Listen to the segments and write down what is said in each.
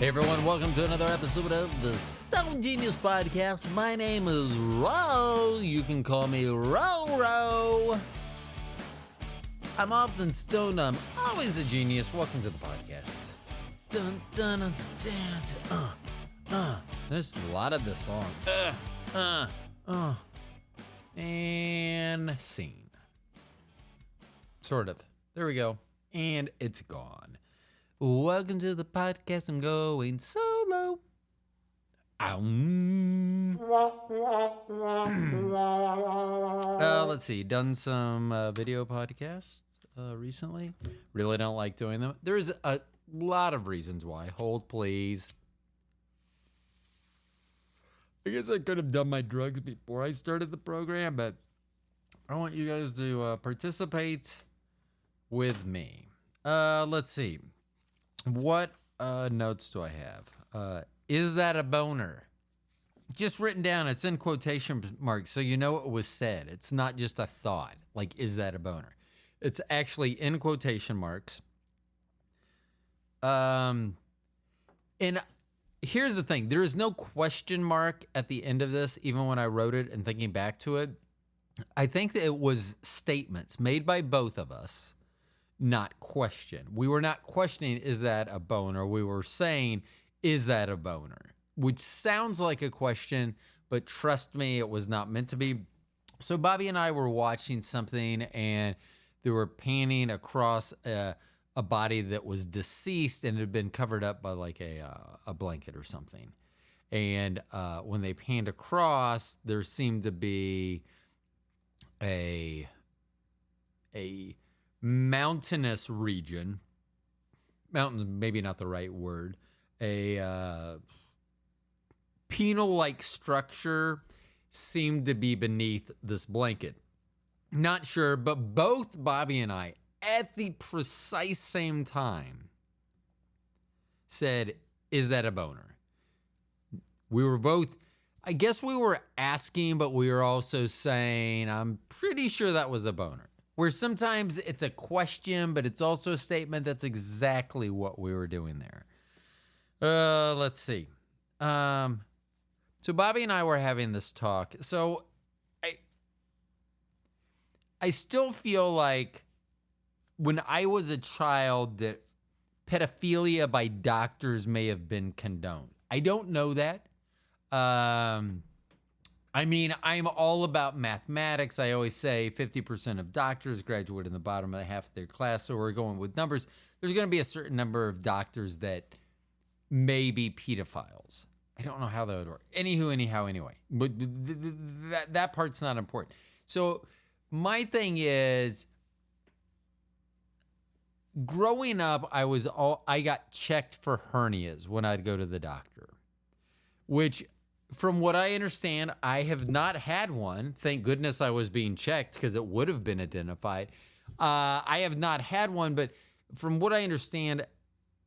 Hey everyone, welcome to another episode of the Stone Genius Podcast. My name is Ro. You can call me Ro. I'm often stoned. I'm always a genius. Welcome to the podcast. Dun dun dun dun dun. There's a lot of this song. And scene. Sort of. There we go. And it's gone. Welcome to the podcast. I'm going solo. Let's see. Done some video podcasts recently. Really don't like doing them. There's a lot of reasons why. Hold, please. I guess I could have done my drugs before I started the program, but I want you guys to participate with me. Let's see. What notes do I have? Is that a boner? Just written down. It's in quotation marks, so you know it was said. It's not just a thought. Like, is that a boner? It's actually in quotation marks. And here's the thing. There is no question mark at the end of this, even when I wrote it and thinking back to it. I think that it was statements made by both of us. Not question. We were not questioning, is that a boner? We were saying, is that a boner? Which sounds like a question, but trust me, it was not meant to be. So Bobby and I were watching something, and they were panning across a body that was deceased and had been covered up by like a blanket or something. And when they panned across, there seemed to be a mountainous region. Mountains, maybe not the right word. A penal-like structure seemed to be beneath this blanket. Not sure, but both Bobby and I, at the precise same time, said, is that a boner? We were both, I guess we were asking, but we were also saying, I'm pretty sure that was a boner. Where sometimes it's a question, but it's also a statement. That's exactly what we were doing there. Let's see. So Bobby and I were having this talk. So I still feel like when I was a child that pedophilia by doctors may have been condoned. I don't know that. I mean, I'm all about mathematics. I always say 50% of doctors graduate in the bottom of half of their class, so we're going with numbers. There's going to be a certain number of doctors that may be pedophiles. I don't know how that would work. Anyway. But that part's not important. So my thing is, growing up, I got checked for hernias when I'd go to the doctor, which, from what I understand, I have not had one. Thank goodness I was being checked because it would have been identified. I have not had one, but from what I understand,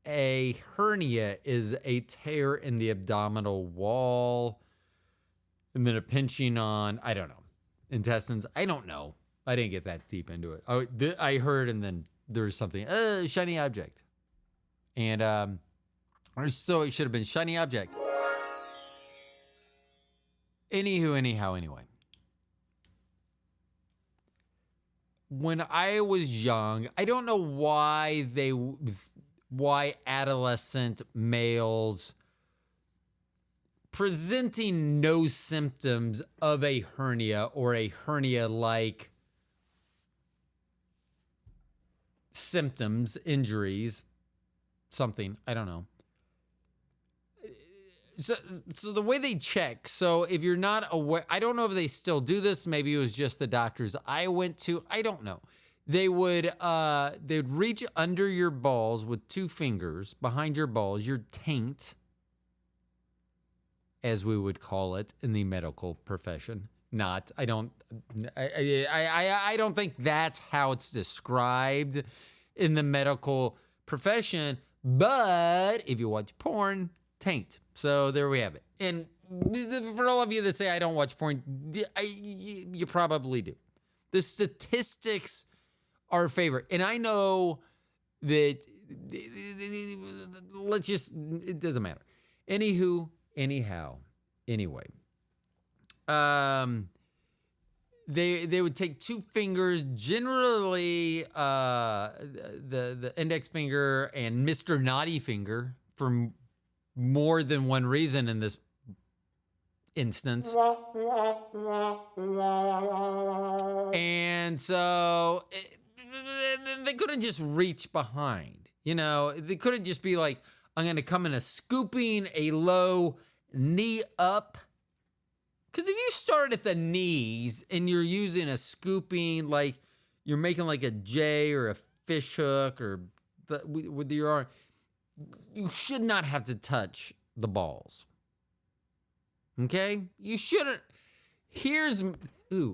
a hernia is a tear in the abdominal wall and then a pinching on, I don't know, intestines. I don't know. I didn't get that deep into it. I heard, and then there's something, shiny object. And so it should have been shiny object. Anyway. When I was young, I don't know why adolescent males presenting no symptoms of a hernia or a hernia-like symptoms, injuries, something, I don't know. So the way they check, so if you're not aware, I don't know if they still do this. Maybe it was just the doctors I went to. I don't know. They'd reach under your balls with two fingers behind your balls, your taint, as we would call it in the medical profession. I don't think that's how it's described in the medical profession. But if you watch porn, taint. So there we have it. And for all of you that say I don't watch porn, you probably do. The statistics are a favorite. And I know that let's just, it doesn't matter. Anywho, anyhow, anyway. They would take two fingers, generally the index finger and Mr. Naughty Finger, for more than one reason in this instance. And so they couldn't just reach behind. They couldn't just be like, I'm going to come in a scooping, a low knee up. Because if you start at the knees and you're using a scooping, like you're making like a J or a fish hook or with your arm, you should not have to touch the balls. Okay? You shouldn't.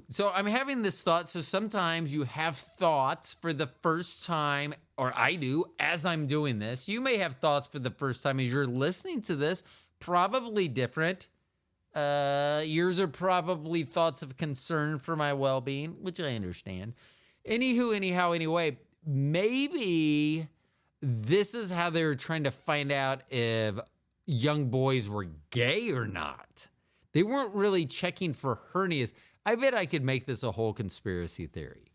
So I'm having this thought. So sometimes you have thoughts for the first time, or I do, as I'm doing this. You may have thoughts for the first time as you're listening to this, probably different. Yours are probably thoughts of concern for my well-being, which I understand. Anyway, maybe this is how they were trying to find out if young boys were gay or not. They weren't really checking for hernias. I bet I could make this a whole conspiracy theory.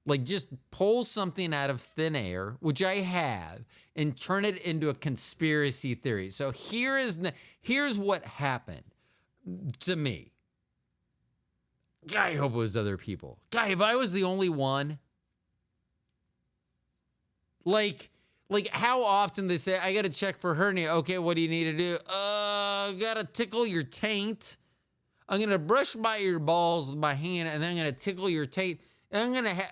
Like, just pull something out of thin air, which I have, and turn it into a conspiracy theory. So here's what happened to me. God, I hope it was other people. God, if I was the only one, like how often they say, I got to check for hernia. Okay, what do you need to do? Got to tickle your taint. I'm going to brush by your balls with my hand, and then I'm going to tickle your taint. And I'm going to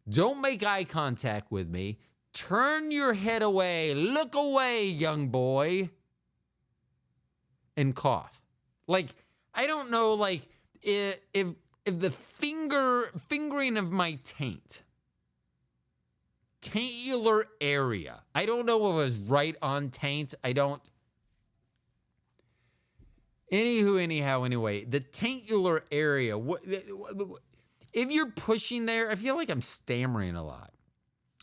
don't make eye contact with me. Turn your head away. Look away, young boy. And cough. Like, I don't know, like, if the fingering of my taintular area. I don't know if it was right on taint. I don't. Anyway, the taintular area. If you're pushing there, I feel like I'm stammering a lot.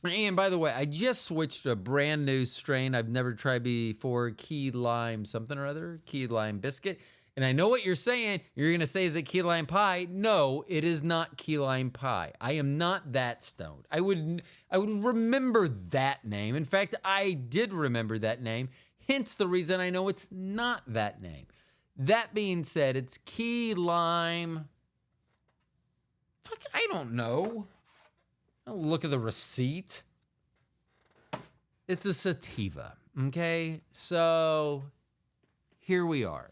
And by the way, I just switched to a brand new strain I've never tried before, key lime something or other, key lime biscuit. And I know what you're saying. You're going to say, is it key lime pie? No, it is not key lime pie. I am not that stoned. I would remember that name. In fact, I did remember that name. Hence the reason I know it's not that name. That being said, it's key lime. Fuck, I don't know. I'll look at the receipt. It's a sativa, okay? So here we are.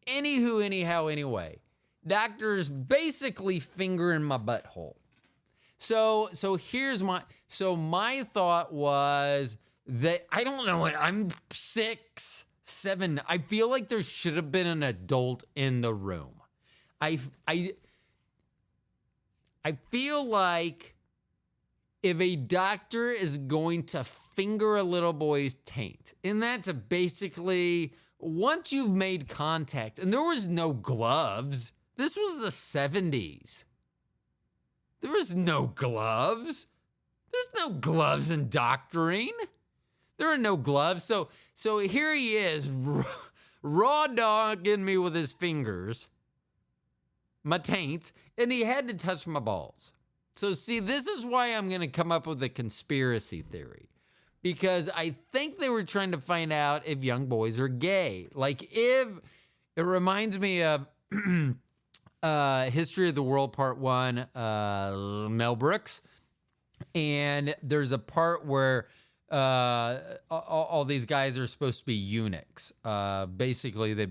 Anyway, doctors basically fingering my butthole. So my thought was that, I don't know, I'm 6, 7. I feel like there should have been an adult in the room. I feel like if a doctor is going to finger a little boy's taint, and that's basically, once you've made contact, and there was no gloves. This was the 70s. There was no gloves. There's no gloves in doctoring. There are no gloves. So here he is, raw dogging me with his fingers, my taint, and he had to touch my balls. So see, this is why I'm going to come up with a conspiracy theory. Because I think they were trying to find out if young boys are gay. Like, if it reminds me of History of the World Part 1, Mel Brooks. And there's a part where all these guys are supposed to be eunuchs. Basically, they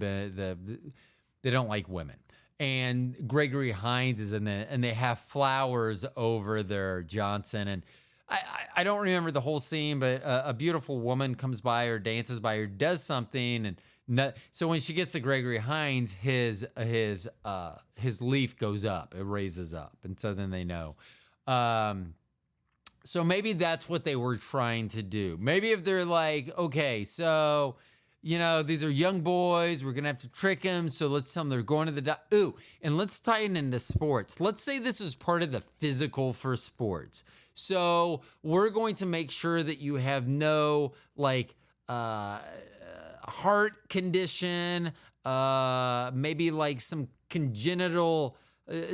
don't like women. And Gregory Hines is in there, and they have flowers over their Johnson. And I don't remember the whole scene, but a beautiful woman comes by or dances by or does something, and so when she gets to Gregory Hines, his leaf goes up, it raises up, and so then they know. So maybe that's what they were trying to do. Maybe if they're like, okay, so these are young boys. We're going to have to trick them. So let's tell them they're going to the doctor. Ooh, and let's tie it into sports. Let's say this is part of the physical for sports. So we're going to make sure that you have no heart condition, maybe like some congenital,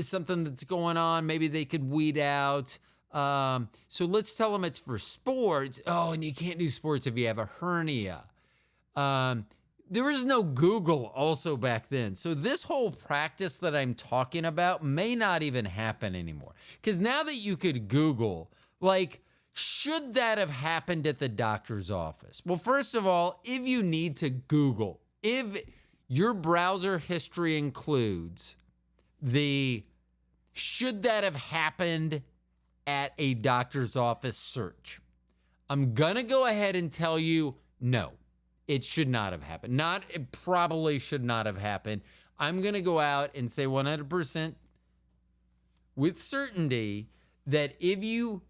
something that's going on. Maybe they could weed out. So let's tell them it's for sports. Oh, and you can't do sports if you have a hernia. There was no Google also back then. So this whole practice that I'm talking about may not even happen anymore. Because now that you could Google, should that have happened at the doctor's office? Well, first of all, if you need to Google, if your browser history includes the should that have happened at a doctor's office search, I'm going to go ahead and tell you no. It should not have happened. It probably should not have happened. I'm going to go out and say 100% with certainty that if you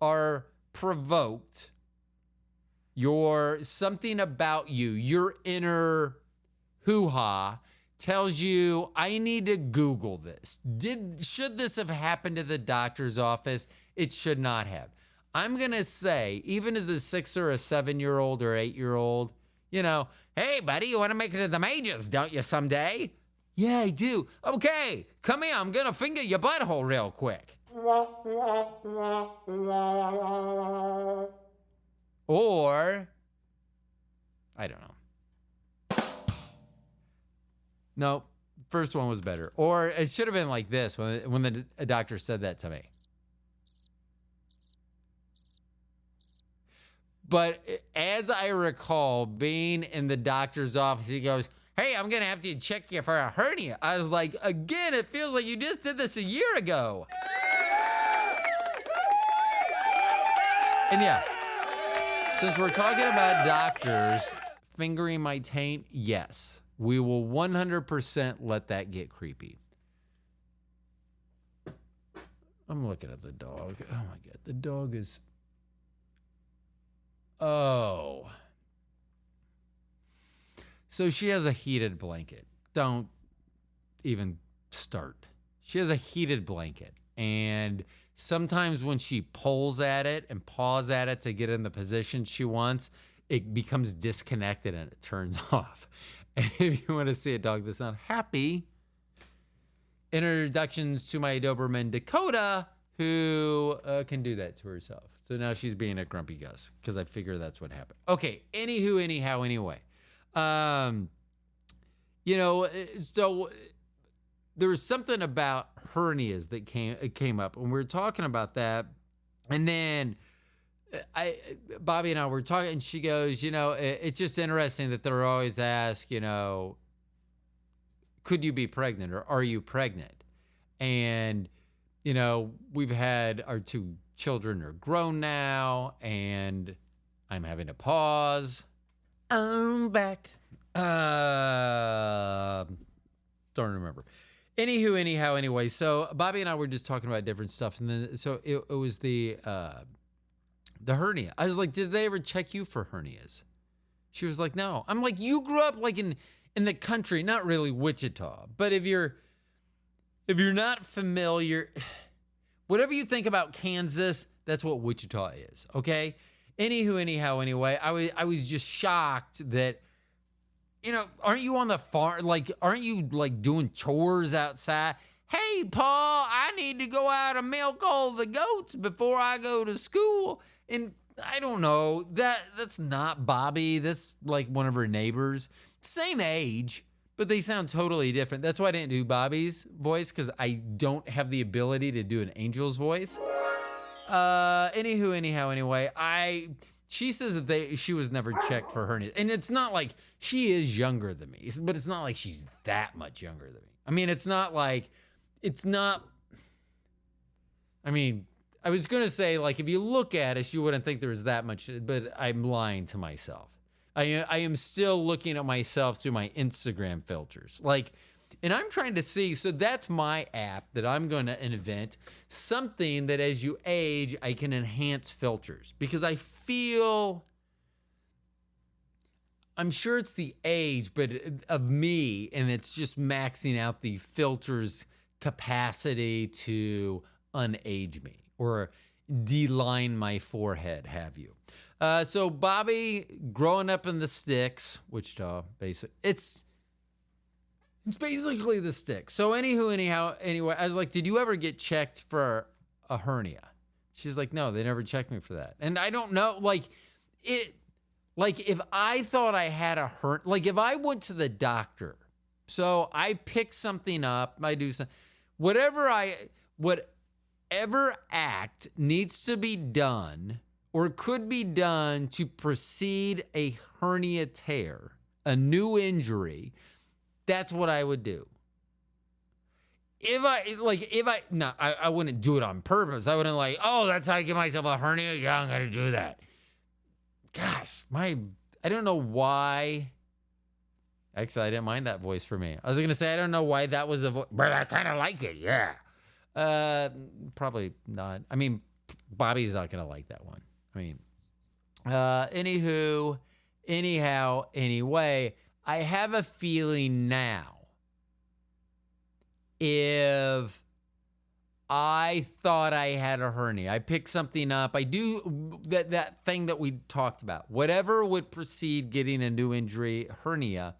are provoked, something about you, your inner hoo-ha tells you, I need to Google this. Should this have happened at the doctor's office? It should not have. I'm going to say, even as a 6 or a 7-year-old or 8-year-old, hey, buddy, you want to make it to the majors, don't you, someday? Yeah, I do. Okay, come here. I'm going to finger your butthole real quick. Or, I don't know. No, first one was better. Or it should have been like this when the doctor said that to me. But as I recall, being in the doctor's office, he goes, hey, I'm going to have to check you for a hernia. I was like, again, it feels like you just did this a year ago. And yeah, since we're talking about doctors fingering my taint, yes, we will 100% let that get creepy. I'm looking at the dog. Oh my God, the dog is... Oh. So she has a heated blanket. Don't even start. She has a heated blanket. And sometimes when she pulls at it and paws at it to get in the position she wants, it becomes disconnected and it turns off. And if you want to see a dog that's not happy, introductions to my Doberman Dakota, who can do that to herself. So now she's being a grumpy Gus because I figure that's what happened. Okay, anyway. So there was something about hernias that came up, and we were talking about that. And then Bobby and I were talking, and she goes, it's just interesting that they're always asked, could you be pregnant or are you pregnant? And, we've had our 2 children are grown now, and I'm having to pause. I'm back. Don't remember. Anyway, so Bobby and I were just talking about different stuff, and then so it was the hernia. I was like, did they ever check you for hernias? She was like, no. I'm like, you grew up in the country, not really Wichita, but if you're not familiar, whatever you think about Kansas, that's what Wichita is, okay? Anyway, I was just shocked that, aren't you on the farm? Aren't you doing chores outside? Hey, Paul, I need to go out and milk all the goats before I go to school. And I don't know, that's not Bobby. That's like one of her neighbors. Same age, but they sound totally different. That's why I didn't do Bobby's voice, because I don't have the ability to do an angel's voice. Anyway, she says that she was never checked for hernias. And it's not like she is younger than me, but it's not like she's that much younger than me. I mean, I was going to say, if you look at us, you wouldn't think there was that much, but I'm lying to myself. I am still looking at myself through my Instagram filters. And I'm trying to see, so that's my app that I'm going to invent, something that as you age, I can enhance filters. Because I feel I'm sure it's the age, but of me, and it's just maxing out the filter's capacity to unage me or de-line my forehead, have you. So Bobby, growing up in the sticks, Wichita, it's basically the sticks. So anyway, I was like, did you ever get checked for a hernia? She's like, no, they never checked me for that. And I don't know, like if I thought I had a hernia, like if I went to the doctor, so I pick something up, I do something, whatever act needs to be done or could be done to precede a hernia tear, a new injury, that's what I would do. I wouldn't do it on purpose. I wouldn't oh, that's how I get myself a hernia. Yeah, I'm going to do that. Gosh, I don't know why. Actually, I didn't mind that voice for me. I was going to say, I don't know why that was a voice, but I kind of like it. Yeah. Probably not. I mean, Bobby's not going to like that one. I mean, anyway, I have a feeling now if I thought I had a hernia, I picked something up, I do that thing that we talked about, whatever would precede getting a new injury, hernia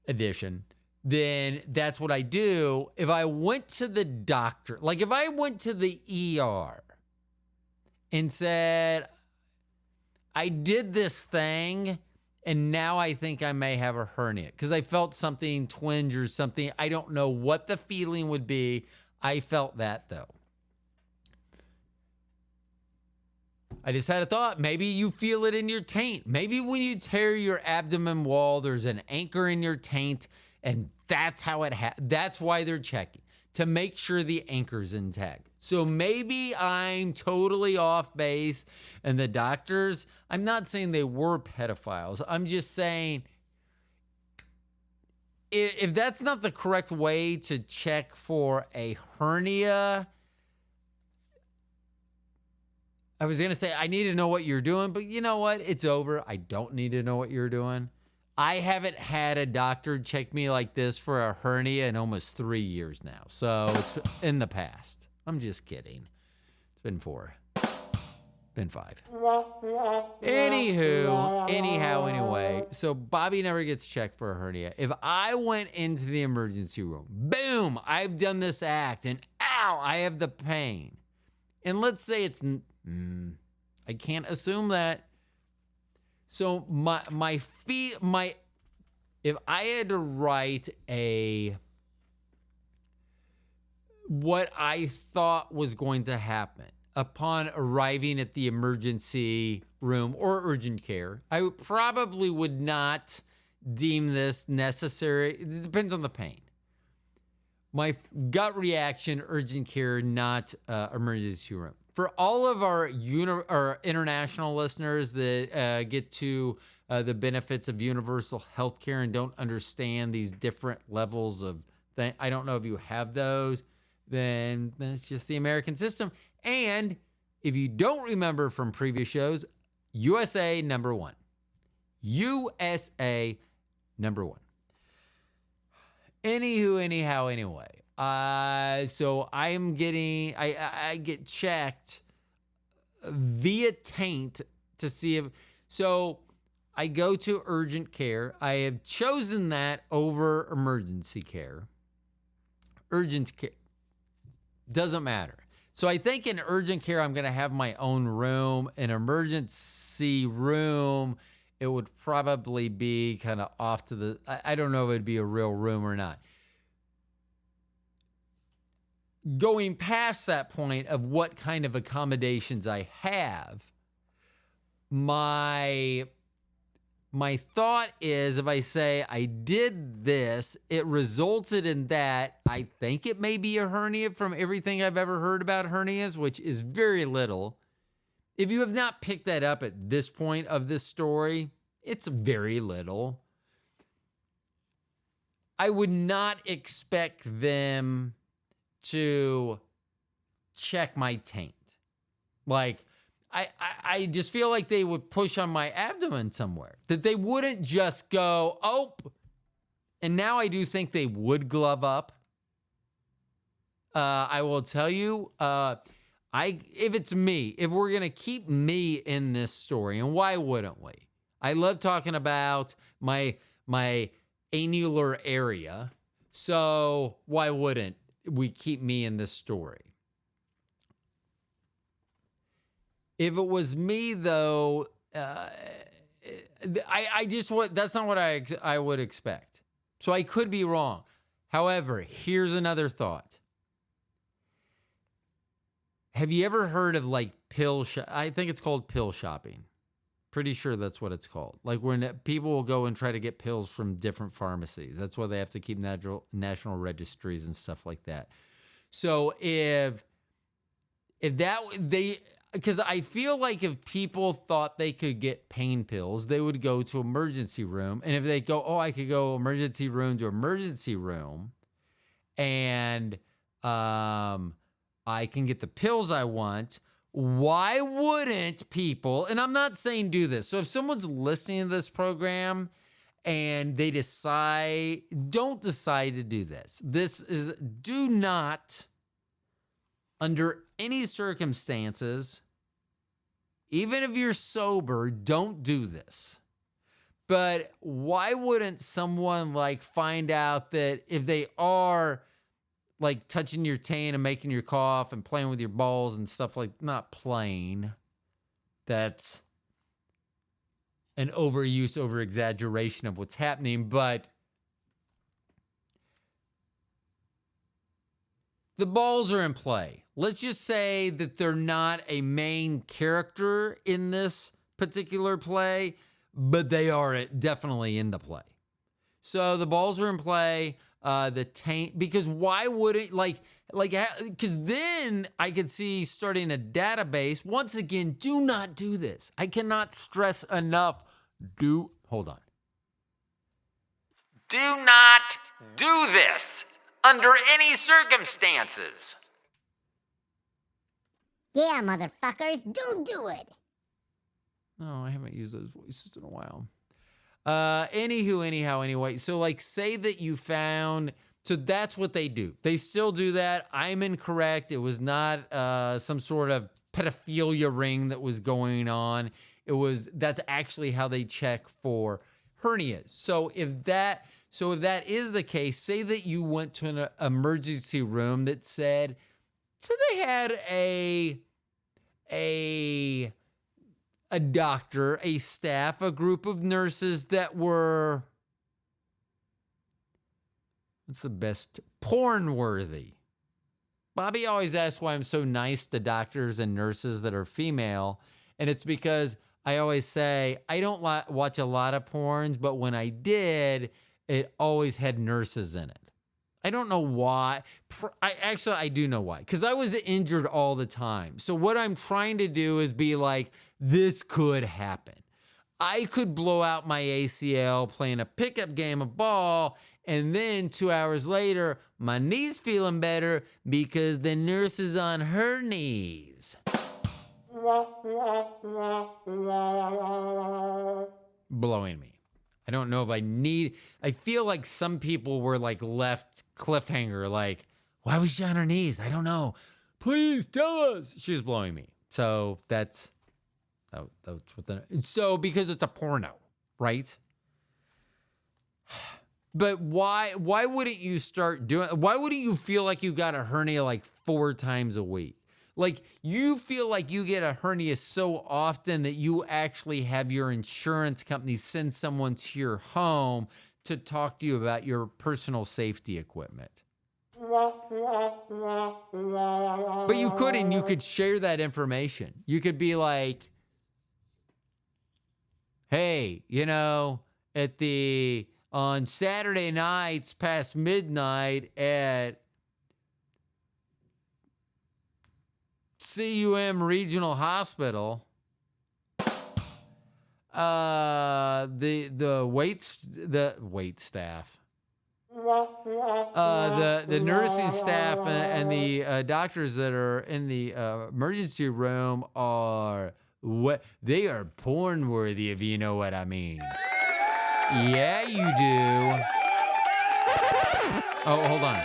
edition, then that's what I do. If I went to the doctor, like if I went to the ER and said, I did this thing and now I think I may have a hernia because I felt something twinge or something. I don't know what the feeling would be. I felt that though. I just had a thought. Maybe you feel it in your taint. Maybe when you tear your abdomen wall, there's an anchor in your taint, and that's how that's why they're checking, to make sure the anchor's intact. So maybe I'm totally off base, and the doctors, I'm not saying they were pedophiles. I'm just saying if that's not the correct way to check for a hernia, I was going to say, I need to know what you're doing, but you know what? It's over. I don't need to know what you're doing. I haven't had a doctor check me like this for a hernia in almost 3 years now. So it's in the past. I'm just kidding. It's been 4. Been 5. Anyway, so Bobby never gets checked for a hernia. If I went into the emergency room, boom, I've done this act, and ow, I have the pain. And let's say it's, I can't assume that. So if I had to write what I thought was going to happen upon arriving at the emergency room or urgent care, I probably would not deem this necessary. It depends on the pain. My gut reaction, urgent care, not emergency room. For all of our international listeners that get to the benefits of universal health care and don't understand these different levels of things, I don't know if you have those, then that's just the American system. And if you don't remember from previous shows, USA number 1. USA number 1. Anyway. So I get checked via taint to see if, so I go to urgent care. I have chosen that over emergency care. Urgent care doesn't matter. So I think in urgent care, I'm going to have my own room. In emergency room, it would probably be kind of off to the, I don't know if it'd be a real room or not. Going past that point of what kind of accommodations I have, my thought is if I say I did this, it resulted in that, I think it may be a hernia from everything I've ever heard about hernias, which is very little. If you have not picked that up at this point of this story, it's very little. I would not expect them to check my taint. Like, I just feel like they would push on my abdomen somewhere. That they wouldn't just go, oh, and now I do think they would glove up. I will tell you, if it's me, if we're going to keep me in this story, and why wouldn't we? I love talking about my annular area. So why wouldn't we keep me in this story? If it was me, though, I just that's not what I would expect. So I could be wrong. However, here's another thought. Have you ever heard of like I think it's called pill shopping. Pretty sure that's what it's called. Like when people will go and try to get pills from different pharmacies. That's why they have to keep national registries and stuff like that. So because I feel like if people thought they could get pain pills, they would go to emergency room. And if they go, oh, I could go emergency room to emergency room and I can get the pills I want, why wouldn't people, and I'm not saying do this. So if someone's listening to this program and they don't decide to do this, do not, under any circumstances, even if you're sober, don't do this. But why wouldn't someone like find out that if they are like touching your taint and making your cough and playing with your balls and stuff like, not playing, that's an overuse, over exaggeration of what's happening, but the balls are in play. Let's just say that they're not a main character in this particular play, but they are definitely in the play. So the balls are in play. The taint, because why would it because then I could see starting a database. Once again, do not do this. I cannot stress enough. Hold on. Do not do this under any circumstances. Yeah, motherfuckers, do it. No, I haven't used those voices in a while. Anyway, so like say that you found, so that's what they do. They still do that. I'm incorrect. It was not some sort of pedophilia ring that was going on. That's actually how they check for hernias. So if that is the case, say that you went to an emergency room that said, so they had a doctor, a staff, a group of nurses that were, what's the best, porn worthy. Bobby always asks why I'm so nice to doctors and nurses that are female. And it's because I always say, I don't watch a lot of porns, but when I did, it always had nurses in it. I don't know why. I do know why. Because I was injured all the time. So what I'm trying to do is be like, this could happen. I could blow out my ACL playing a pickup game of ball, and then 2 hours later, my knee's feeling better because the nurse is on her knees. Blowing me. I don't know if I feel like some people were like left cliffhanger, like, why was she on her knees? I don't know. Please tell us. She was blowing me. So that's what so because it's a porno, right? But why wouldn't you why wouldn't you feel like you got a hernia like 4 times a week? Like you feel like you get a hernia so often that you actually have your insurance company send someone to your home to talk to you about your personal safety equipment. But you could share that information. You could be like, hey, on Saturday nights past midnight at CUM Regional Hospital, the wait staff. The nursing staff and the doctors that are in the emergency room are they are porn worthy, if you know what I mean. Yeah, you do. Oh, hold on.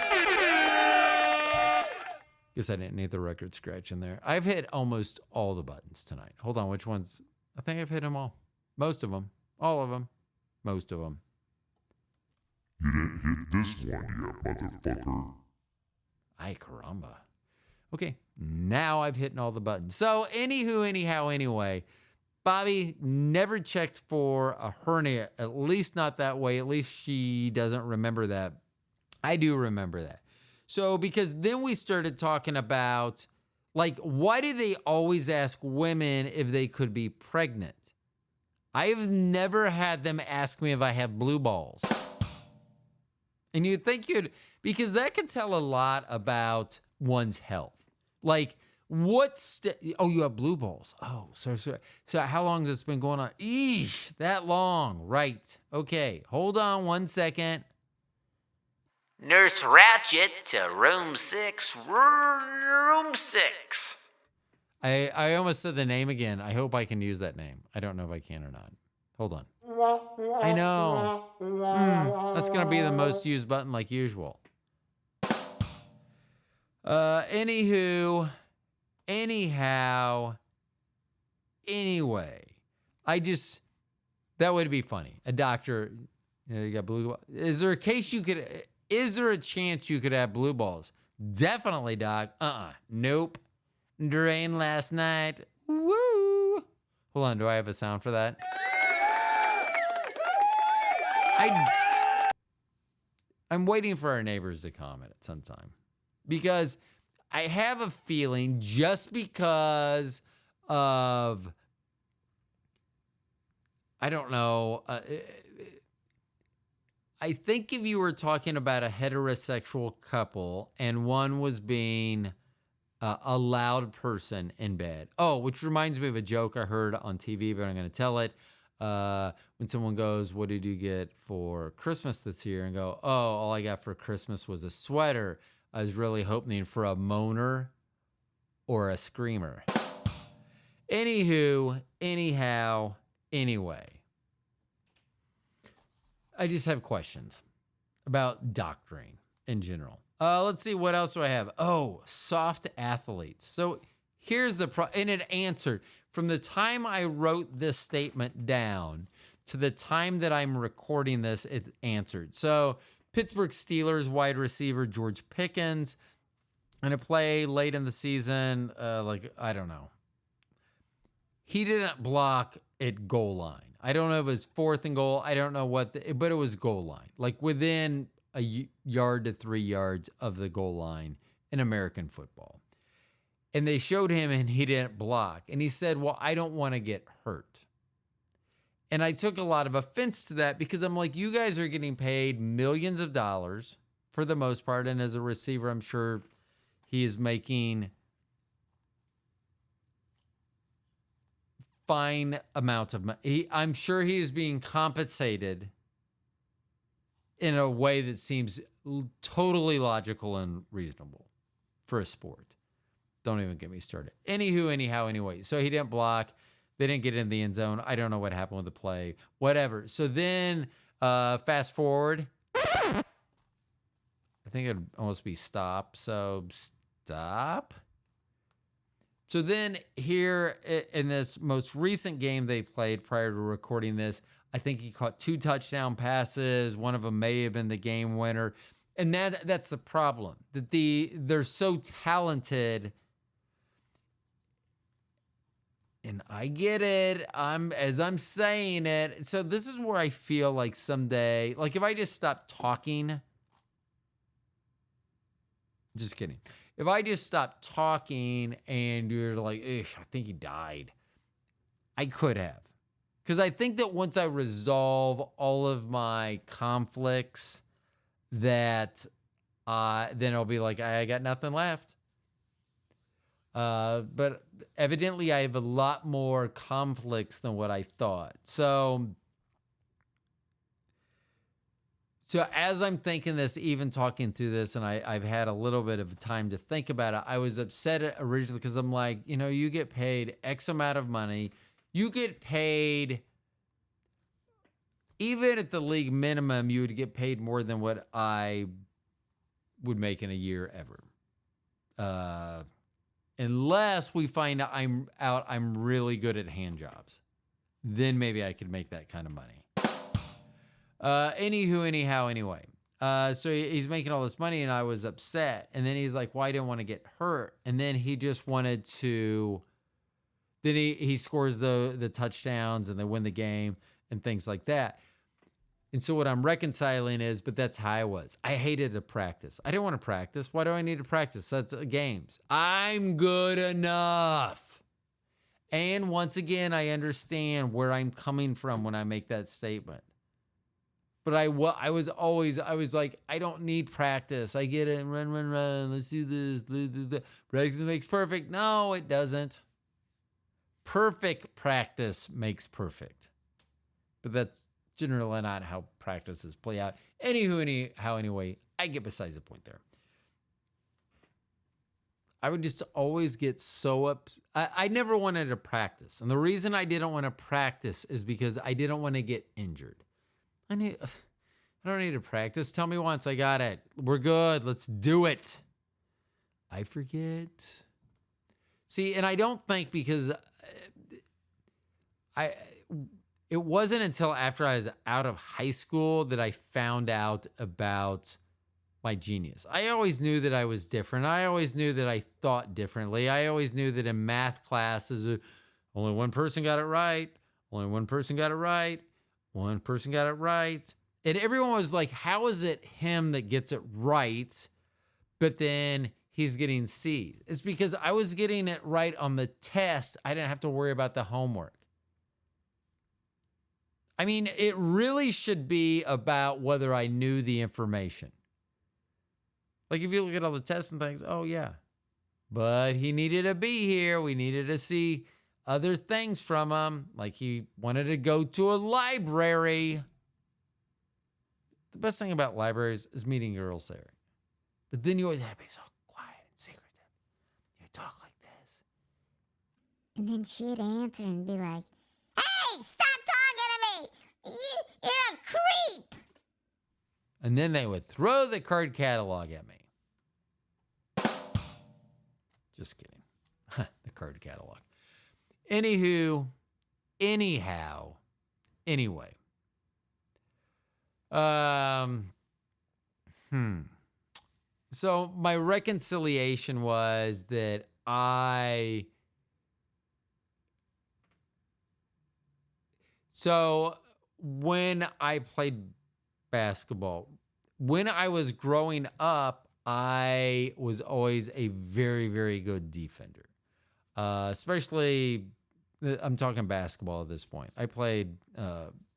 Guess I didn't need the record scratch in there. I've hit almost all the buttons tonight. Hold on, which ones? I think I've hit them all. Most of them. All of them. Most of them. You didn't hit this one yet, motherfucker. Ay, caramba. Okay, now I've hit all the buttons. So, anywho, anyhow, anyway, Bobby never checked for a hernia, at least not that way. At least she doesn't remember that. I do remember that. So, because then we started talking about, like, why do they always ask women if they could be pregnant? I've never had them ask me if I have blue balls. And you'd think because that could tell a lot about one's health. Like, you have blue balls. Oh, so how long has this been going on? Eesh, that long. Right. Okay, hold on 1 second. Nurse Ratchet to room 6, room 6. I almost said the name again. I hope I can use that name. I don't know if I can or not. Hold on. I know. That's going to be the most used button like usual. Anyhow, anyway, that would be funny. A doctor, you got blue balls. Is there a chance you could have blue balls? Definitely, doc. Nope. Drained last night. Woo. Hold on, do I have a sound for that? I'm waiting for our neighbors to comment at some time. Because I have a feeling just because of, I don't know, I think if you were talking about a heterosexual couple and one was being a loud person in bed. Oh, which reminds me of a joke I heard on TV, but I'm going to tell it. When someone goes, what did you get for Christmas this year? And go, oh, all I got for Christmas was a sweater. I was really hoping for a moaner or a screamer. Anyhow, anyway. I just have questions about doctoring in general. Let's see, what else do I have? Oh, soft athletes. So here's and it answered. From the time I wrote this statement down to the time that I'm recording this, it answered. So Pittsburgh Steelers wide receiver George Pickens in a play late in the season, I don't know. He didn't block at goal line. I don't know if it was 4th and goal. I don't know but it was goal line. Like within a yard to 3 yards of the goal line in American football. And they showed him and he didn't block. And he said, well, I don't want to get hurt. And I took a lot of offense to that because I'm like, you guys are getting paid millions of dollars for the most part. And as a receiver, I'm sure he is making fine amount of money. I'm sure he is being compensated in a way that seems totally logical and reasonable for a sport. Don't even get me started. Anyway. So he didn't block. They didn't get in the end zone. I don't know what happened with the play. Whatever. So then fast forward. I think it'd almost be stop. So stop. So then here in this most recent game they played prior to recording this, I think he caught 2 touchdown passes. One of them may have been the game winner. And that's the problem. That they're so talented. And I get it. As I'm saying it. So this is where I feel like someday, like if I just stop talking. Just kidding. If I just stop talking and you're like, I think he died. I could have. Because I think that once I resolve all of my conflicts, that then I'll be like, I got nothing left. But evidently I have a lot more conflicts than what I thought. So So as I'm thinking this, even talking through this, and I've had a little bit of time to think about it, I was upset originally because I'm like, you get paid X amount of money. You get paid, even at the league minimum, you would get paid more than what I would make in a year ever. Unless we find out I'm really good at hand jobs. Then maybe I could make that kind of money. Anyway. So he's making all this money and I was upset. And then he's like, well, I didn't want to get hurt. And then he just wanted to, then he scores the touchdowns and they win the game and things like that. And so what I'm reconciling is, but that's how I was. I hated to practice. I didn't want to practice. Why do I need to practice? That's games. I'm good enough. And once again, I understand where I'm coming from when I make that statement. But I was like, I don't need practice. I get it. Run. Let's do this. Practice makes perfect. No, it doesn't. Perfect practice makes perfect. But that's generally not how practices play out. Anyway, I get besides the point there. I would just always get so up. I never wanted to practice. And the reason I didn't want to practice is because I didn't want to get injured. I don't need to practice. Tell me once, I got it. We're good. Let's do it. I forget. See, and I don't think because it wasn't until after I was out of high school that I found out about my genius. I always knew that I was different. I always knew that I thought differently. I always knew that in math classes, only one person got it right. Only one person got it right. One person got it right. And everyone was like, how is it him that gets it right, but then he's getting C's? It's because I was getting it right on the test. I didn't have to worry about the homework. I mean, it really should be about whether I knew the information. Like if you look at all the tests and things, oh yeah, but he needed to be here. We needed to see other things from him. Like he wanted to go to a library. The best thing about libraries is meeting girls there. But then you always have to be so quiet and secretive. You talk like this. And then she'd answer and be like, hey, stop talking to me! You're a creep! And then they would throw the card catalog at me. Just kidding. The card catalog. Anyhow. Anyway. So my reconciliation was that so when I played basketball, when I was growing up, I was always a very, very good defender. Especially, I'm talking basketball at this point. I played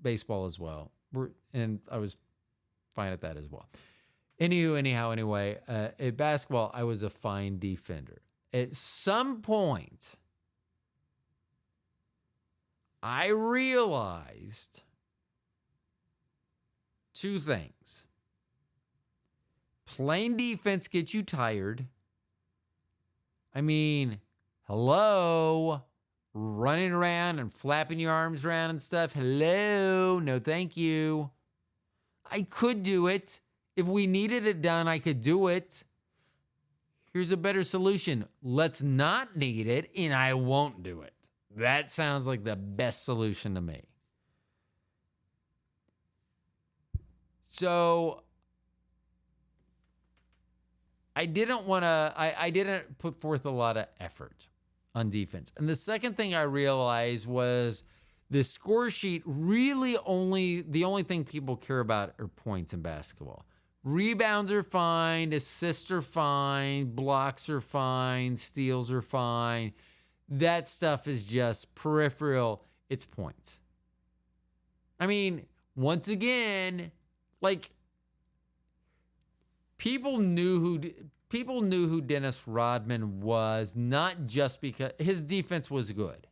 baseball as well. And I was fine at that as well. Anyway, at basketball, I was a fine defender. At some point, I realized two things. Playing defense gets you tired. I mean, hello? Running around and flapping your arms around and stuff. Hello? No, thank you. I could do it. If we needed it done, I could do it. Here's a better solution. Let's not need it, and I won't do it. That sounds like the best solution to me. So I didn't put forth a lot of effort on defense. And the second thing I realized was the score sheet really the only thing people care about are points in basketball. Rebounds are fine, assists are fine, blocks are fine, steals are fine. That stuff is just peripheral. It's points. I mean, once again, like people knew who Dennis Rodman was, not just because his defense was good.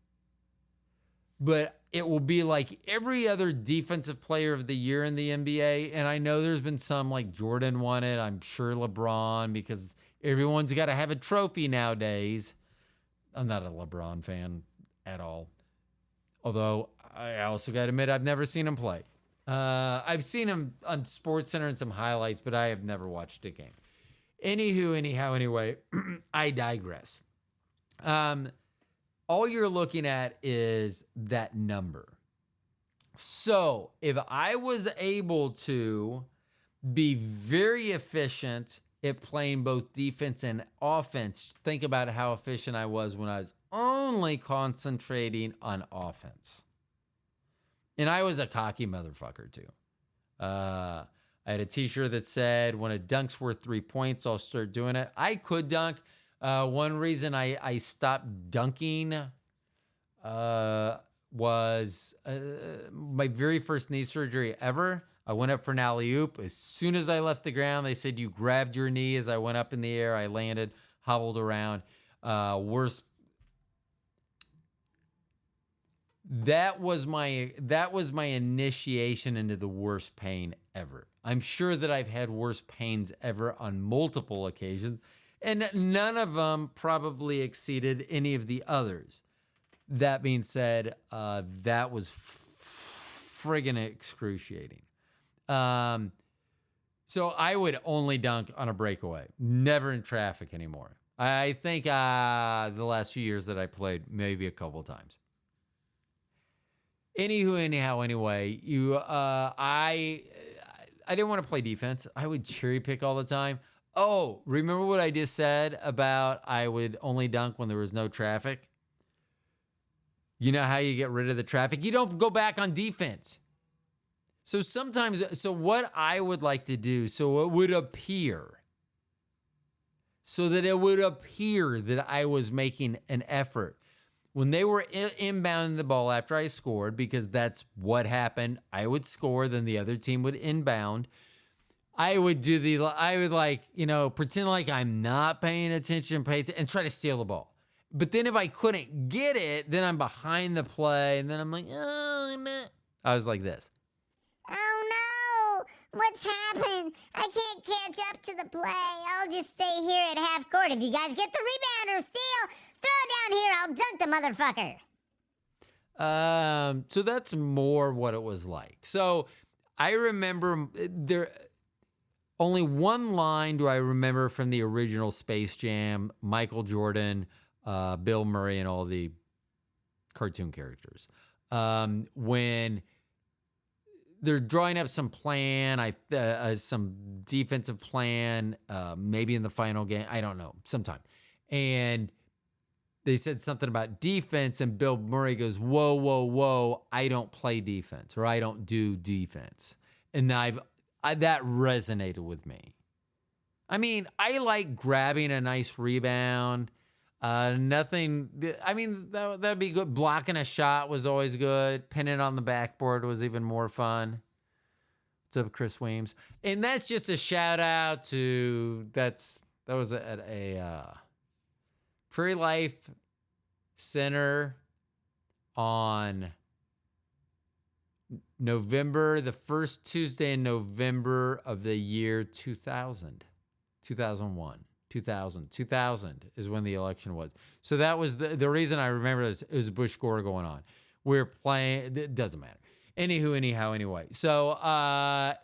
but it will be like every other defensive player of the year in the NBA. And I know there's been some like Jordan won it. I'm sure LeBron, because everyone's got to have a trophy nowadays. I'm not a LeBron fan at all. Although I also got to admit, I've never seen him play. I've seen him on SportsCenter and some highlights, but I have never watched a game. Anyway, I digress. All you're looking at is that number. So if I was able to be very efficient at playing both defense and offense, think about how efficient I was when I was only concentrating on offense. And I was a cocky motherfucker too. I had a t-shirt that said, when a dunk's worth 3 points, I'll start doing it. I could dunk. One reason I stopped dunking was my very first knee surgery ever. I went up for an alley-oop. As soon as I left the ground, they said, you grabbed your knee. As I went up in the air, I landed, hobbled around. Worst. That was my initiation into the worst pain ever. I'm sure that I've had worse pains ever on multiple occasions, and none of them probably exceeded any of the others. That being said, that was friggin' excruciating. So I would only dunk on a breakaway, never in traffic anymore. I think the last few years that I played, maybe a couple times. Anyway, I didn't want to play defense. I would cherry pick all the time. Oh, remember what I just said about I would only dunk when there was no traffic? You know how you get rid of the traffic? You don't go back on defense. So what I would like to do, so that it would appear that I was making an effort. When they were inbounding the ball after I scored, because that's what happened, I would score, then the other team would inbound. I would pretend like I'm not paying attention, and try to steal the ball. But then if I couldn't get it, then I'm behind the play, and then I'm like, I was like this. Oh no! What's happened? I can't catch up to the play. I'll just stay here at half court. If you guys get the rebound or steal, throw it down here. I'll dunk the motherfucker. So that's more what it was like. So I remember there only one line do I remember from the original Space Jam, Michael Jordan, Bill Murray, and all the cartoon characters. When they're drawing up some plan, some defensive plan, maybe in the final game. I don't know, sometime. And they said something about defense, and Bill Murray goes, whoa, whoa, whoa, I don't play defense, or I don't do defense. And that resonated with me. I mean, I like grabbing a nice rebound. That'd be good. Blocking a shot was always good. Pinning on the backboard was even more fun. What's up, Chris Weems? And that's just a shout out to, that was at a Prairie Life Center on November, the first Tuesday in November of the year 2000 is when the election was. So that was the reason I remember this. It was Bush Gore going on. We're playing, it doesn't matter. Anyway. So, I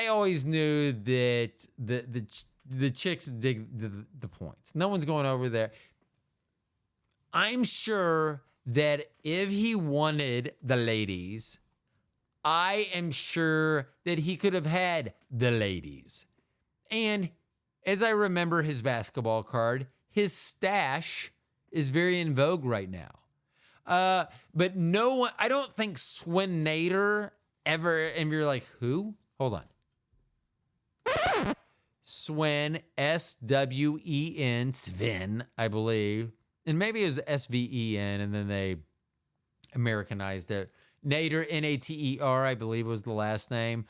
always knew that the chicks dig the points. No one's going over there. I'm sure that if he wanted the ladies, I am sure that he could have had the ladies. And as I remember his basketball card, his stash is very in vogue right now. But no one, I don't think Swen Nader ever, and you're like, who? Hold on. Swen, S-W-E-N, Sven, I believe. And maybe it was S-V-E-N, and then they Americanized it. Nader, N-A-T-E-R, I believe was the last name.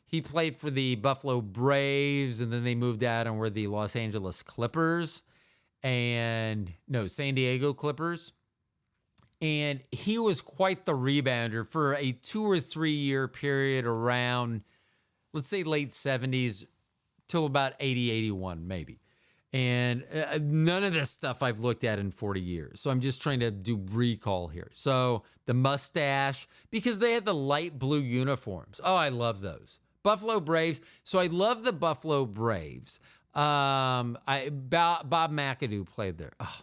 He played for the Buffalo Braves, and then they moved out and were the Los Angeles Clippers. San Diego Clippers. And he was quite the rebounder for a 2 or 3 year period around, let's say, late 70s till about 80, 81, maybe. And none of this stuff I've looked at in 40 years. So I'm just trying to do recall here. So the mustache, because they had the light blue uniforms. Oh, I love those. Buffalo Braves. So I love the Buffalo Braves. Bob McAdoo played there. Oh,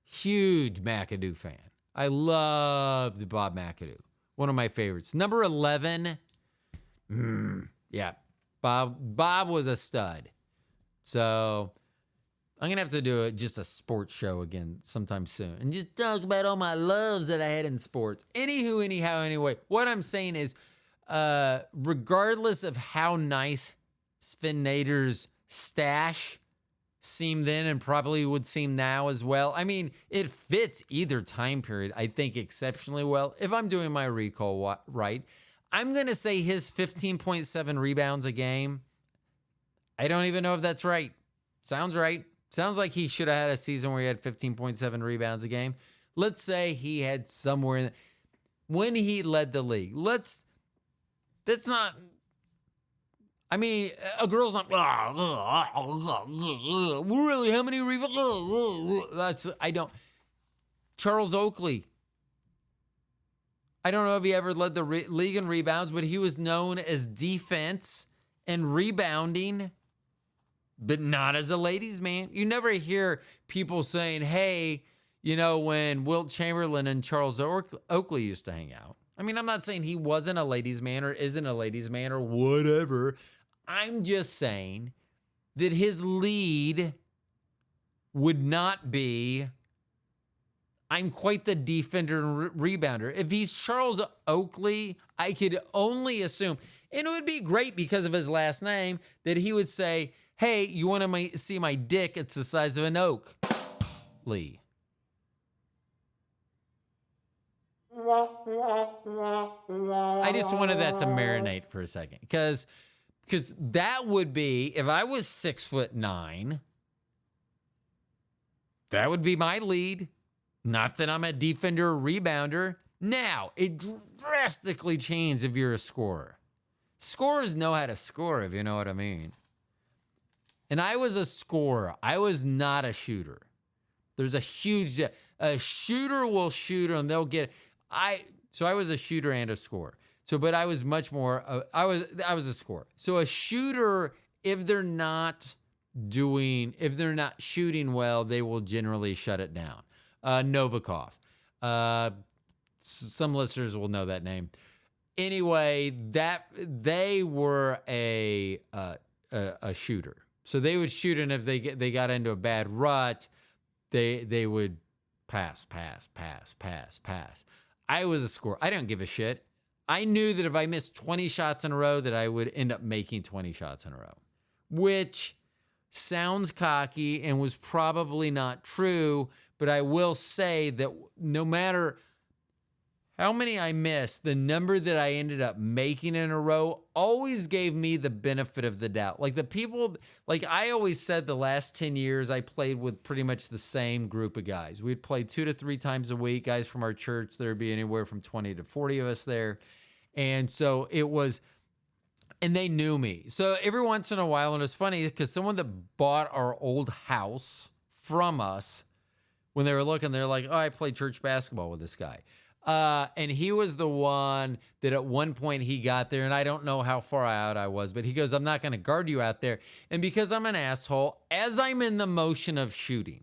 huge McAdoo fan. I loved Bob McAdoo. One of my favorites. Number 11. Yeah. Bob was a stud. So I'm going to have to do just a sports show again sometime soon and just talk about all my loves that I had in sports. Anyway, what I'm saying is, regardless of how nice Sven Nader's stash seemed then and probably would seem now as well. I mean, it fits either time period, I think, exceptionally well. If I'm doing my recall right, I'm going to say his 15.7 rebounds a game. I don't even know if that's right. Sounds right. Sounds like he should have had a season where he had 15.7 rebounds a game. Let's say he had somewhere in when he led the league. That's not, I mean, a girl's not, really, how many rebounds? Charles Oakley. I don't know if he ever led the league in rebounds, but he was known as defense and rebounding, but not as a ladies' man. You never hear people saying, hey, when Wilt Chamberlain and Charles Oakley used to hang out. I mean, I'm not saying he wasn't a ladies' man or isn't a ladies' man or whatever. I'm just saying that his lead would not be, I'm quite the defender and rebounder. If he's Charles Oakley, I could only assume, and it would be great because of his last name, that he would say, hey, you want to see my dick? It's the size of an oak. Lee. I just wanted that to marinate for a second because that would be, if I was 6'9", that would be my lead. Not that I'm a defender or rebounder. Now, it drastically changes if you're a scorer. Scorers know how to score, if you know what I mean. And I was a scorer. I was not a shooter. There's a shooter will shoot and they'll get, so I was a shooter and a scorer. But I was much more, I was a scorer. So a shooter, if they're not shooting well, they will generally shut it down. Novikov. Some listeners will know that name. Anyway, that they were a shooter. So they would shoot, and if they got into a bad rut, they would pass. I was a scorer. I don't give a shit. I knew that if I missed 20 shots in a row, that I would end up making 20 shots in a row, which sounds cocky and was probably not true. But I will say that no matter how many I missed, the number that I ended up making in a row always gave me the benefit of the doubt. Like I always said, the last 10 years, I played with pretty much the same group of guys. We'd play 2 to 3 times a week. Guys from our church, there'd be anywhere from 20 to 40 of us there. And so it was, and they knew me. So every once in a while, and it's funny because someone that bought our old house from us, when they were looking, they're like, oh, I played church basketball with this guy. And he was the one that at one point he got there, and I don't know how far out I was, but he goes, I'm not going to guard you out there. And because I'm an asshole, as I'm in the motion of shooting,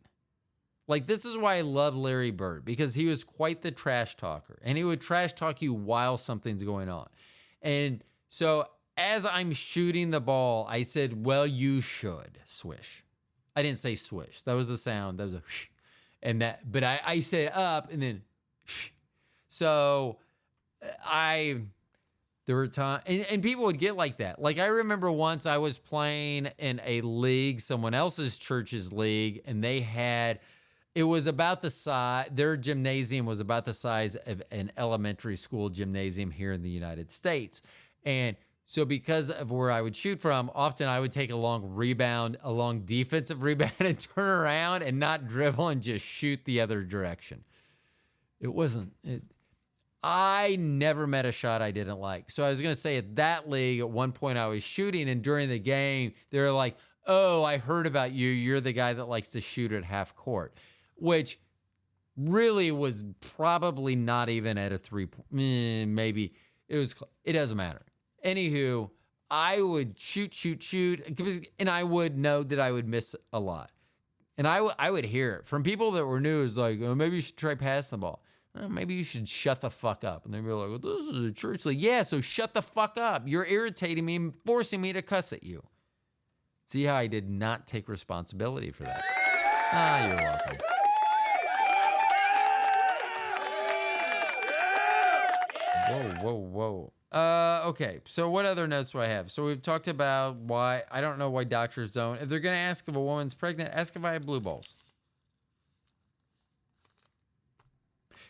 like this is why I love Larry Bird, because he was quite the trash talker, and he would trash talk you while something's going on. And so as I'm shooting the ball, I said, well, you should swish. I didn't say swish. That was the sound. That was a whoosh. And that, but I said up and then, so there were times, and people would get like that. Like I remember once I was playing in a league, someone else's church's league, and it was about the size, their gymnasium was about the size of an elementary school gymnasium here in the United States. And So because of where I would shoot from, often I would take a long rebound, a long defensive rebound, and turn around and not dribble and just shoot the other direction. I never met a shot I didn't like. So I was going to say at that league, at one point I was shooting, and during the game, they were like, oh, I heard about you. You're the guy that likes to shoot at half court, which really was probably not even at a maybe. It doesn't matter. Anywho, I would shoot, and I would know that I would miss a lot. And I would hear it from people that were new. It's like, oh, maybe you should try passing the ball. Maybe you should shut the fuck up. And they'd be like, well, this is a church league. Yeah, so shut the fuck up. You're irritating me and forcing me to cuss at you. See how I did not take responsibility for that? You're welcome. Whoa. Okay, so what other notes do I have? So we've talked about why, I don't know why doctors don't. If they're going to ask if a woman's pregnant, ask if I have blue balls.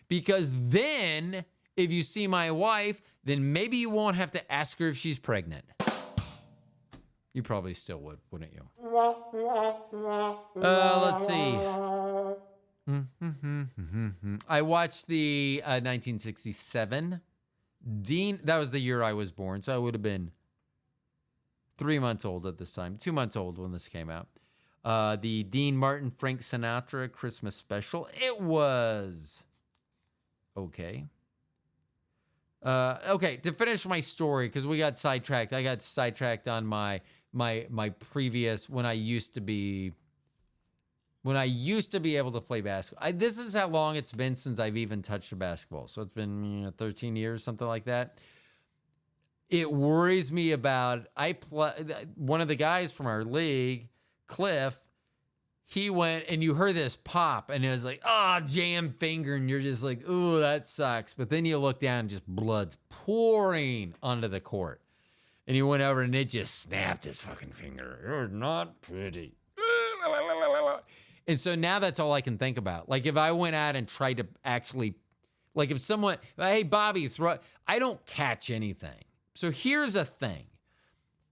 Because then, if you see my wife, then maybe you won't have to ask her if she's pregnant. You probably still would, wouldn't you? Let's see. I watched the 1967 Dean. That was the year I was born, so I would have been 3 months old at this time. 2 months old when this came out. The Dean Martin Frank Sinatra Christmas special. It was okay. Okay, to finish my story, because we got sidetracked. I got sidetracked on my previous when I used to be able to play basketball. This is how long it's been since I've even touched a basketball. So it's been 13 years, something like that. It worries me about one of the guys from our league, Cliff. He went and you heard this pop and it was like, jam finger. And you're just like, ooh, that sucks. But then you look down and just blood's pouring onto the court. And he went over and it just snapped his fucking finger. It was not pretty. And so now that's all I can think about. Like if I went out and tried to actually, like if someone, hey, Bobby, I don't catch anything. So here's a thing.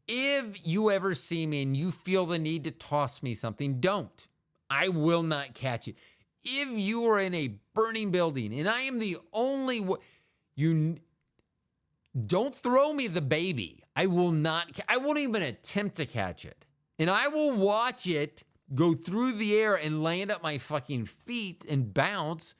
If you ever see me and you feel the need to toss me something, don't. I will not catch it. If you are in a burning building and I am the only one, don't throw me the baby. I won't even attempt to catch it. And I will watch it go through the air and land at my fucking feet and bounce.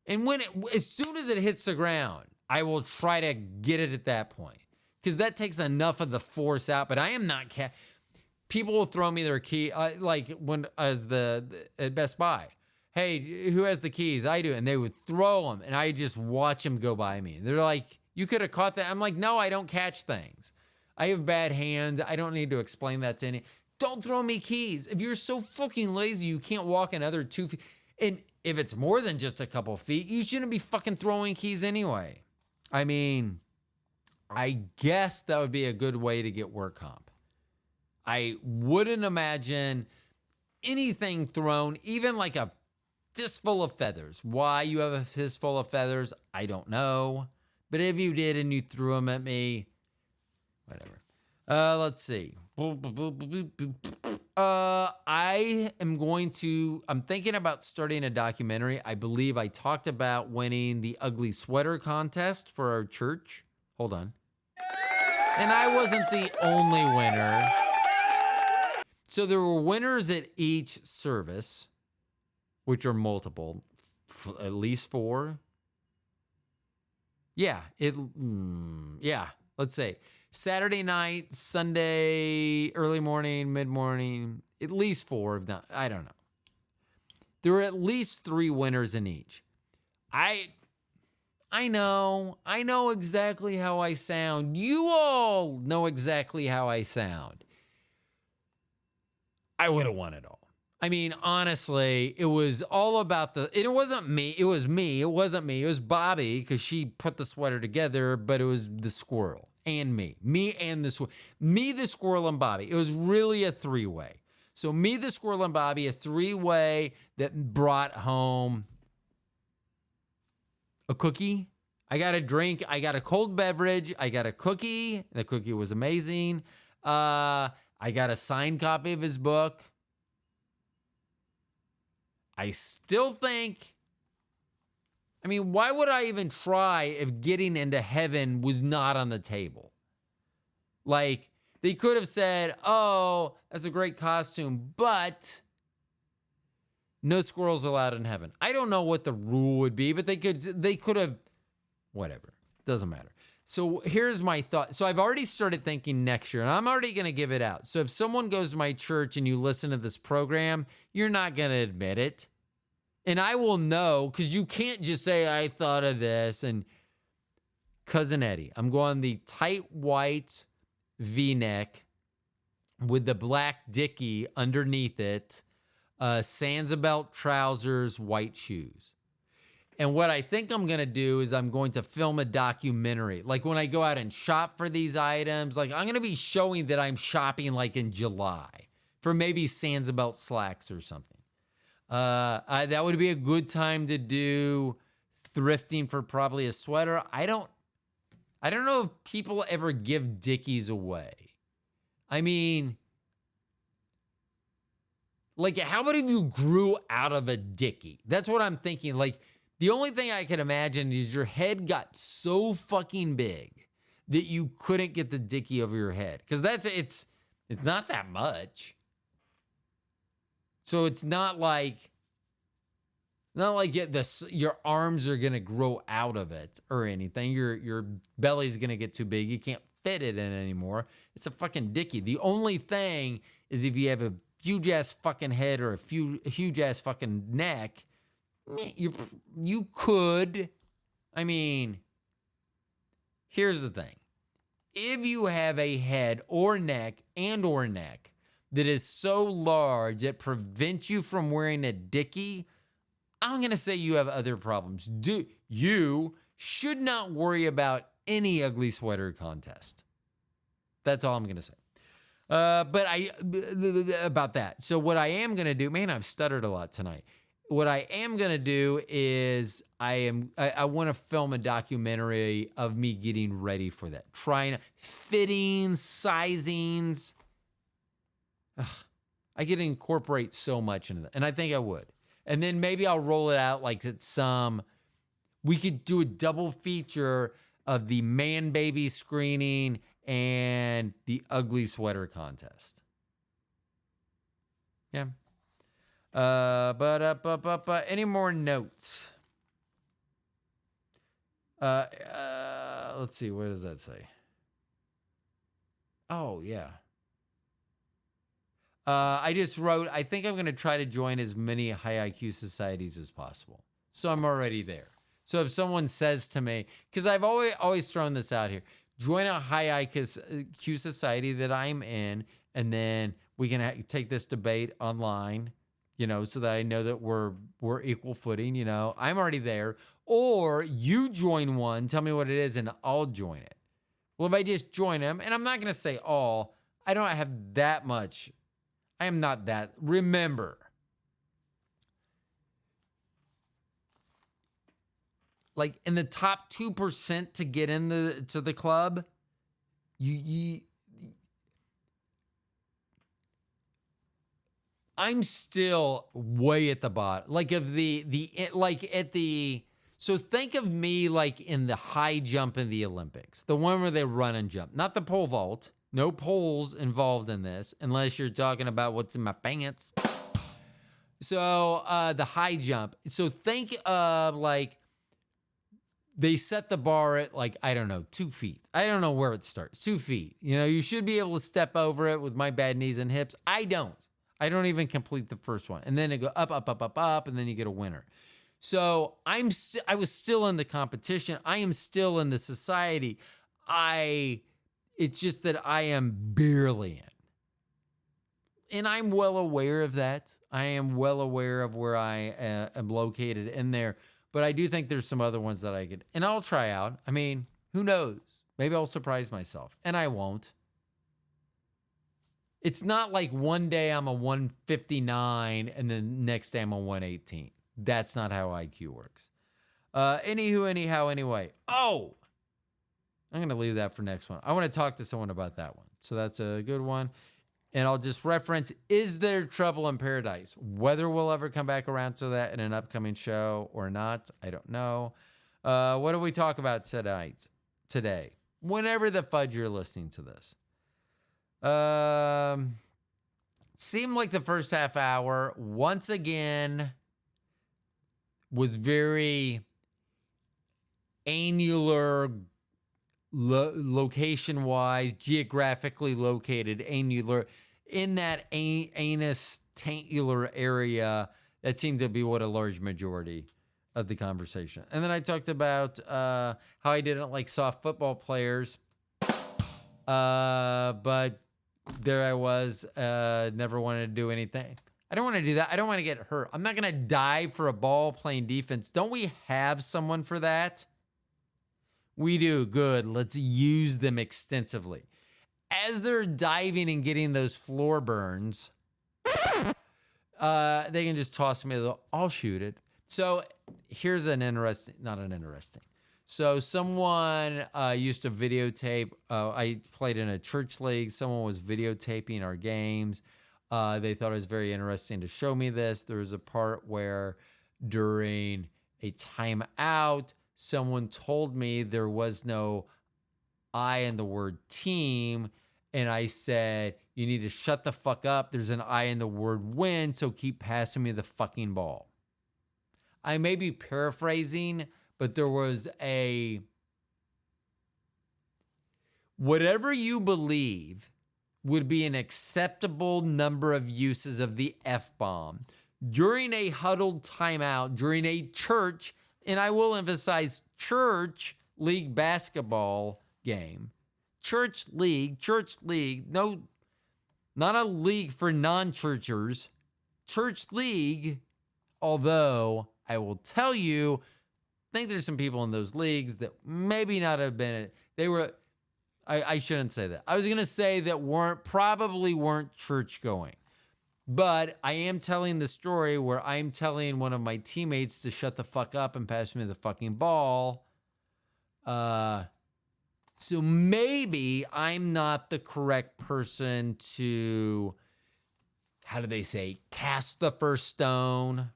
And as soon as it hits the ground, I will try to get it at that point. Because that takes enough of the force out, but I am not. People will throw me their key, like when at Best Buy. Hey, who has the keys? I do, and they would throw them, and I just watch them go by me. They're like, "You could have caught that." I'm like, "No, I don't catch things. I have bad hands. I don't need to explain that to any. Don't throw me keys. If you're so fucking lazy, you can't walk another 2 feet. And if it's more than just a couple feet, you shouldn't be fucking throwing keys anyway. I mean." I guess that would be a good way to get work comp. I wouldn't imagine anything thrown, even like a fistful of feathers. Why you have a fistful of feathers, I don't know. But if you did and you threw them at me, whatever. Let's see. I'm thinking about starting a documentary. I believe I talked about winning the ugly sweater contest for our church. Hold on. And I wasn't the only winner. So there were winners at each service, which are multiple, at least 4. Yeah, let's say Saturday night, Sunday, early morning, mid-morning, at least 4 of them. I don't know. There were at least 3 winners in each. I know exactly how I sound. You all know exactly how I sound. I would have won it all. I mean, honestly, it was all about it wasn't me. It was me. It wasn't me. It was Bobby because she put the sweater together, but it was the squirrel and me. Me and the squirrel. Me, the squirrel, and Bobby. It was really a 3-way. So me, the squirrel, and Bobby, a 3-way that brought home a cookie, I got a drink. I got a cold beverage. I got a cookie. The cookie was amazing. I got a signed copy of his book. I still think, I mean, why would I even try if getting into heaven was not on the table? Like, they could have said, oh, that's a great costume, but no squirrels allowed in heaven. I don't know what the rule would be, but they could have, whatever. Doesn't matter. So here's my thought. So I've already started thinking next year, and I'm already going to give it out. So if someone goes to my church and you listen to this program, you're not going to admit it. And I will know, because you can't just say, I thought of this. And Cousin Eddie, I'm going the tight white V-neck with the black dickie underneath it, Sansa trousers, white shoes. And what I think I'm going to do is I'm going to film a documentary. Like when I go out and shop for these items, like I'm going to be showing that I'm shopping like in July for maybe Sansa slacks or something. That would be a good time to do thrifting for probably a sweater. I don't know if people ever give dickies away. I mean, like how about if you grew out of a dickie? That's what I'm thinking. Like, the only thing I can imagine is your head got so fucking big that you couldn't get the dickie over your head. Because it's not that much. So it's not like your arms are gonna grow out of it or anything. Your belly's gonna get too big. You can't fit it in anymore. It's a fucking dickie. The only thing is if you have a huge ass fucking head or a huge ass fucking neck, you could. I mean, here's the thing. If you have a head or neck that is so large it prevents you from wearing a dickie, I'm going to say you have other problems. You should not worry about any ugly sweater contest. That's all I'm going to say. About that. So what I am going to do, man, I've stuttered a lot tonight. What I am going to do is I want to film a documentary of me getting ready for that. Trying fittings, sizings. Ugh, I could incorporate so much into that. And I think I would. And then maybe I'll roll it out like it's we could do a double feature of the man baby screening and the ugly sweater contest. Yeah. But any more notes? Let's see. What does that say? Oh, yeah. I just wrote, I think I'm going to try to join as many high IQ societies as possible. So I'm already there. So if someone says to me, because I've always thrown this out here, join a high IQ society that I'm in, and then we can take this debate online, so that I know that we're equal footing, I'm already there. Or you join one, tell me what it is, and I'll join it. Well, if I just join them, and I'm not going to say all, I don't have that much. I am not that. Remember, like in the top 2% to get to the club, I'm still way at the bottom. Like so think of me like in the high jump in the Olympics, the one where they run and jump, not the pole vault. No poles involved in this, unless you're talking about what's in my pants. So the high jump. So think of like they set the bar at like, I don't know, 2 feet. I don't know where it starts. 2 feet. You should be able to step over it with my bad knees and hips. I don't even complete the first one. And then it go up, up, up, up, up, and then you get a winner. So I was still in the competition. I am still in the society. It's just that I am barely in. And I'm well aware of that. I am well aware of where I am located in there. But I do think there's some other ones that I could. And I'll try out. I mean, who knows? Maybe I'll surprise myself. And I won't. It's not like one day I'm a 159 and the next day I'm a 118. That's not how IQ works. Anywho, anyhow, anyway. Oh, I'm going to leave that for next one. I want to talk to someone about that one. So that's a good one. And I'll just reference, is there trouble in paradise? Whether we'll ever come back around to that in an upcoming show or not, I don't know. What do we talk about today? Whenever the fudge you're listening to this. Seemed like the first half hour, once again, was very annular, location-wise, geographically located, annular, in that anus-tantular area. That seemed to be what a large majority of the conversation. And then I talked about how I didn't like soft football players, but there I was, never wanted to do anything. I don't want to do that. I don't want to get hurt. I'm not going to dive for a ball playing defense. Don't we have someone for that? We do. Good. Let's use them extensively. As they're diving and getting those floor burns, they can just toss me. I'll shoot it. So here's So someone used to videotape. I played in a church league. Someone was videotaping our games. They thought it was very interesting to show me this. There was a part where during a timeout, someone told me there was no I in the word team. And I said, you need to shut the fuck up. There's an I in the word win, so keep passing me the fucking ball. I may be paraphrasing, but there was a, whatever you believe would be an acceptable number of uses of the F-bomb during a huddled timeout, during a church, and I will emphasize church league basketball game. Church league, no, not a league for non-churchers. Church league, although I will tell you, I think there's some people in those leagues that maybe not have been, I shouldn't say that. I was going to say that probably weren't church going. But I am telling the story where I'm telling one of my teammates to shut the fuck up and pass me the fucking ball. So maybe I'm not the correct person to, how do they say, cast the first stone.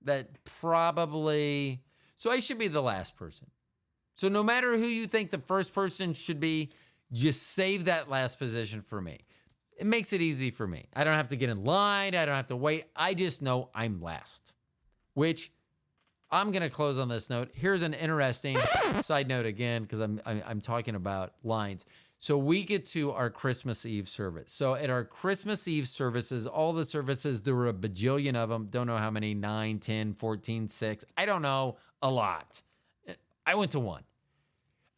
That probably, so I should be the last person. So no matter who you think the first person should be, just save that last position for me. It makes it easy for me. I don't have to get in line. I don't have to wait. I just know I'm last, which I'm going to close on this note. Here's an interesting side note again, because I'm talking about lines. So we get to our Christmas Eve service. So at our Christmas Eve services, all the services, there were a bajillion of them. Don't know how many, 9, 10, 14, 6. I don't know, a lot. I went to one.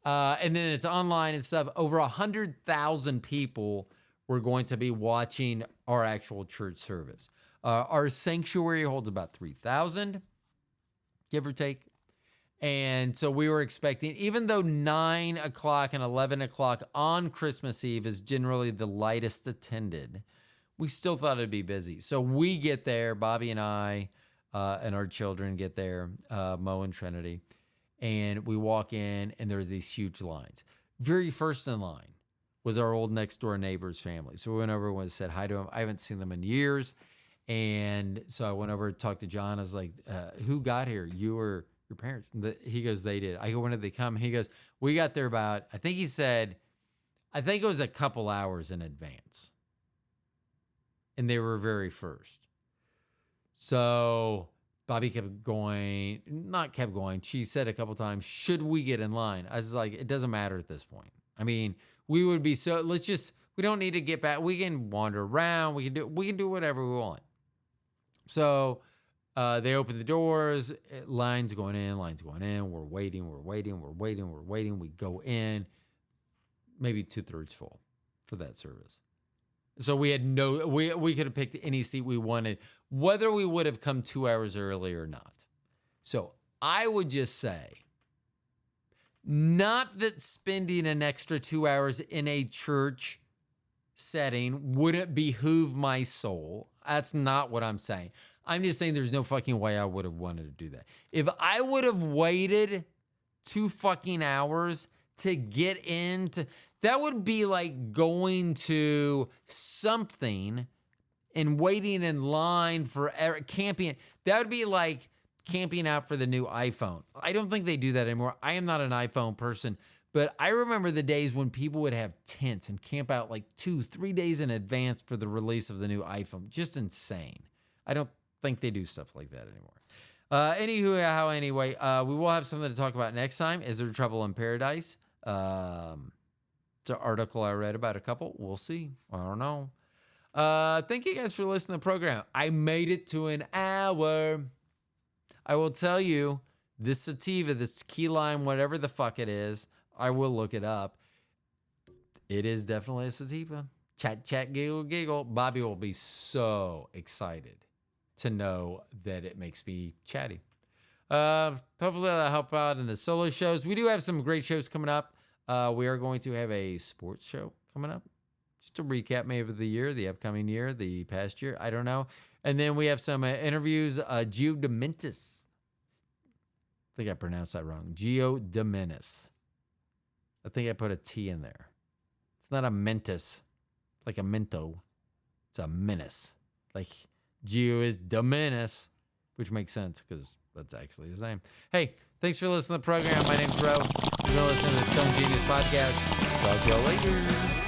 And then it's online and stuff. Over 100,000 people were going to be watching our actual church service. Our sanctuary holds about 3,000, give or take. And so we were expecting, even though 9 o'clock and 11 o'clock on Christmas Eve is generally the lightest attended, we still thought it'd be busy. So we get there, Bobby and I, and our children get there, Mo and Trinity, and we walk in and there's these huge lines. Very first in line was our old next door neighbor's family. So we went over and said hi to them. I haven't seen them in years. And so I went over to talk to John. I was like, who got here? You or your parents? He goes, they did. I go, when did they come? He goes, we got there about, I think it was a couple hours in advance. And they were very first. So Bobby kept going. She said a couple times, should we get in line? I was like, it doesn't matter at this point. I mean, we would be we don't need to get back. We can wander around. We can do whatever we want. So they open the doors, lines going in. We're waiting. We go in, maybe 2/3 full for that service. So we had we could have picked any seat we wanted, whether we would have come 2 hours early or not. So I would just say, not that spending an extra 2 hours in a church setting wouldn't behoove my soul. That's not what I'm saying. I'm just saying there's no fucking way I would have wanted to do that. If I would have waited 2 fucking hours to get into, that would be like going to something and waiting in line for camping. That would be like camping out for the new iPhone. I don't think they do that anymore. I am not an iPhone person, but I remember the days when people would have tents and camp out like 2-3 days in advance for the release of the new iPhone. Just insane. I don't think they do stuff like that anymore. Anyway, we will have something to talk about next time. Is there trouble in paradise? It's an article I read about a couple. We'll see. I don't know. Thank you guys for listening to the program. I made it to an hour. I will tell you, this sativa, this key lime, whatever the fuck it is, I will look it up. It is definitely a sativa. Chat, chat, giggle, giggle. Bobby will be so excited to know that it makes me chatty. Hopefully that'll help out in the solo shows. We do have some great shows coming up. We are going to have a sports show coming up. Just a recap maybe of the year, the upcoming year, the past year. I don't know. And then we have some interviews. Gio Dementis. I think I pronounced that wrong. Gio Dementis. I think I put a T in there. It's not a mentis, like a mento. It's a menace. Like Gio is Dementis, which makes sense because that's actually his name. Hey, thanks for listening to the program. My name's Ro. You're going to listen to the Stone Genius Podcast. Talk to y'all later.